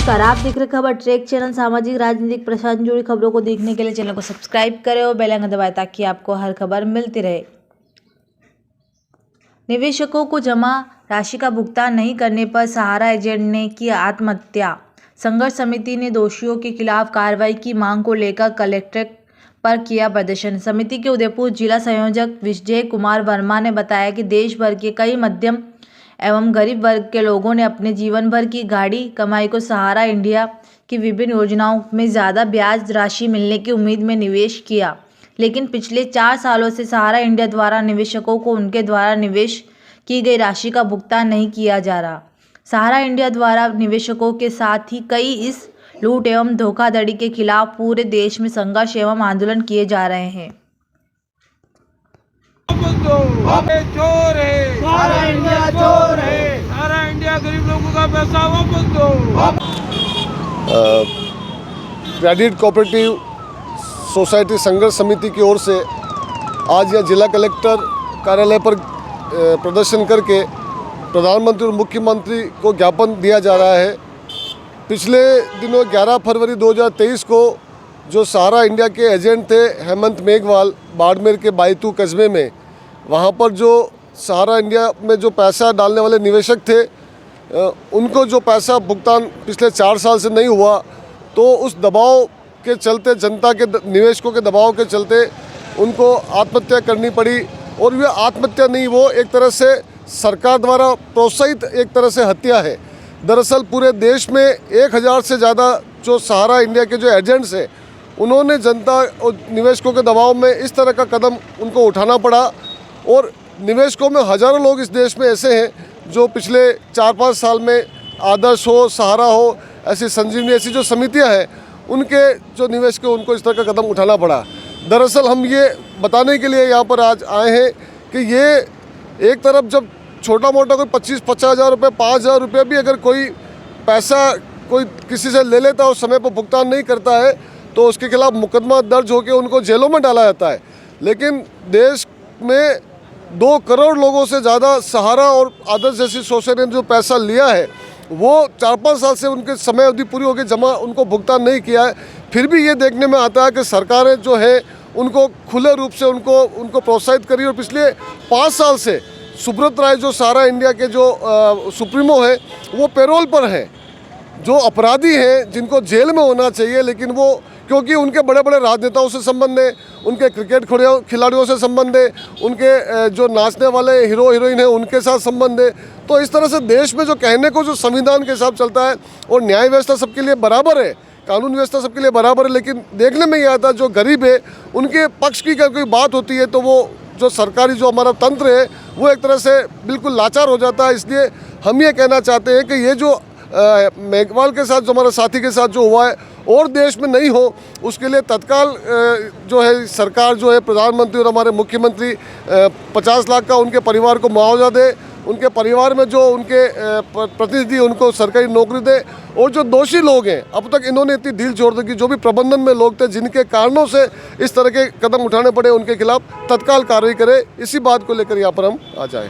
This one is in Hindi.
नमस्कार, आप देख रहे खबर ट्रैक चैनल। सामाजिक राजनीतिक प्रशासन से जुड़ी खबरों को देखने के लिए चैनल को सब्सक्राइब करें और बेल आइकन दबाएं ताकि आपको हर खबर मिलती रहे। निवेशकों को जमा राशि का भुगतान नहीं करने पर सहारा एजेंट ने की आत्महत्या। संघर्ष समिति ने दोषियों के खिलाफ कार्रवाई की मांग को लेकर कलेक्ट्रेट पर किया प्रदर्शन। समिति के उदयपुर जिला संयोजक विजय कुमार वर्मा ने बताया कि देश भर के कई मध्यम एवं गरीब वर्ग के लोगों ने अपने जीवन भर की गाढ़ी कमाई को सहारा इंडिया की विभिन्न योजनाओं में ज़्यादा ब्याज राशि मिलने की उम्मीद में निवेश किया, लेकिन पिछले 4 सालों से सहारा इंडिया द्वारा निवेशकों को उनके द्वारा निवेश की गई राशि का भुगतान नहीं किया जा रहा। सहारा इंडिया द्वारा निवेशकों के साथ ही कई इस लूट एवं धोखाधड़ी के खिलाफ पूरे देश में संघर्ष एवं आंदोलन किए जा रहे हैं। चोर है, सारा इंडिया चोर है, सारा इंडिया गरीब लोगों का पैसा वापस दो। क्रेडिट कोऑपरेटिव सोसाइटी संघर्ष समिति की ओर से आज यह जिला कलेक्टर कार्यालय पर प्रदर्शन करके प्रधानमंत्री और मुख्यमंत्री को ज्ञापन दिया जा रहा है। पिछले दिनों 11 फरवरी 2023 को जो सहारा इंडिया के एजेंट थे हेमंत मेघवाल बाड़मेर के बायतू कस्बे में, वहाँ पर जो सहारा इंडिया में जो पैसा डालने वाले निवेशक थे उनको जो पैसा भुगतान पिछले 4 साल से नहीं हुआ, तो उस दबाव के चलते, जनता के निवेशकों के दबाव के चलते उनको आत्महत्या करनी पड़ी। और ये आत्महत्या नहीं, वो एक तरह से सरकार द्वारा प्रोत्साहित एक तरह से हत्या है। दरअसल पूरे देश में 1000 से ज़्यादा जो सहारा इंडिया के जो एजेंट्स हैं उन्होंने जनता और निवेशकों के दबाव में इस तरह का कदम उनको उठाना पड़ा। और निवेशकों में हज़ारों लोग इस देश में ऐसे हैं जो पिछले 4-5 साल में आदर्श हो, सहारा हो, ऐसी संजीवनी ऐसी जो समितियां हैं उनके जो निवेशक उनको इस तरह का कदम उठाना पड़ा। दरअसल हम ये बताने के लिए यहाँ पर आज आए हैं कि ये एक तरफ जब छोटा मोटा कोई 25-50 हज़ार रुपये, 5,000 रुपये भी अगर कोई पैसा कोई किसी से ले लेता है और समय पर भुगतान नहीं करता है तो उसके खिलाफ मुकदमा दर्ज होकर उनको जेलों में डाला जाता है। लेकिन देश में 2 करोड़ लोगों से ज़्यादा सहारा और आदर्श जैसी सोसाइटी ने जो पैसा लिया है वो 4-5 साल से उनके समय अवधि पूरी हो गई, जमा उनको भुगतान नहीं किया है। फिर भी ये देखने में आता है कि सरकारें जो है उनको खुले रूप से उनको प्रोत्साहित करी। और पिछले 5 साल से सुब्रत राय जो सहारा इंडिया के जो सुप्रीमो हैं वो पैरोल पर हैं, जो अपराधी हैं जिनको जेल में होना चाहिए, लेकिन वो क्योंकि उनके बड़े बड़े राजनेताओं से संबंध है, उनके क्रिकेट खिलाड़ियों से संबंध है, उनके जो नाचने वाले हीरो हीरोइन हैं उनके साथ संबंध है। तो इस तरह से देश में जो कहने को जो संविधान के हिसाब चलता है और न्याय व्यवस्था सबके लिए बराबर है, कानून व्यवस्था सबके लिए बराबर है, लेकिन देखने में ये आता है जो गरीब है उनके पक्ष की कोई बात होती है तो वो जो सरकारी जो हमारा तंत्र है वो एक तरह से बिल्कुल लाचार हो जाता है। इसलिए हम ये कहना चाहते हैं कि ये जो मेघवाल के साथ जो हमारे साथी के साथ जो हुआ है और देश में नहीं हो, उसके लिए तत्काल जो है सरकार जो है प्रधानमंत्री और हमारे मुख्यमंत्री 50 लाख का उनके परिवार को मुआवजा दे, उनके परिवार में जो उनके प्रतिनिधि उनको सरकारी नौकरी दे। और जो दोषी लोग हैं, अब तक इन्होंने इतनी ढील छोड़ दी कि जो भी प्रबंधन में लोग थे जिनके कारणों से इस तरह के कदम उठाने पड़े उनके खिलाफ तत्काल कार्रवाई करे। इसी बात को लेकर यहाँ पर हम आ जाए।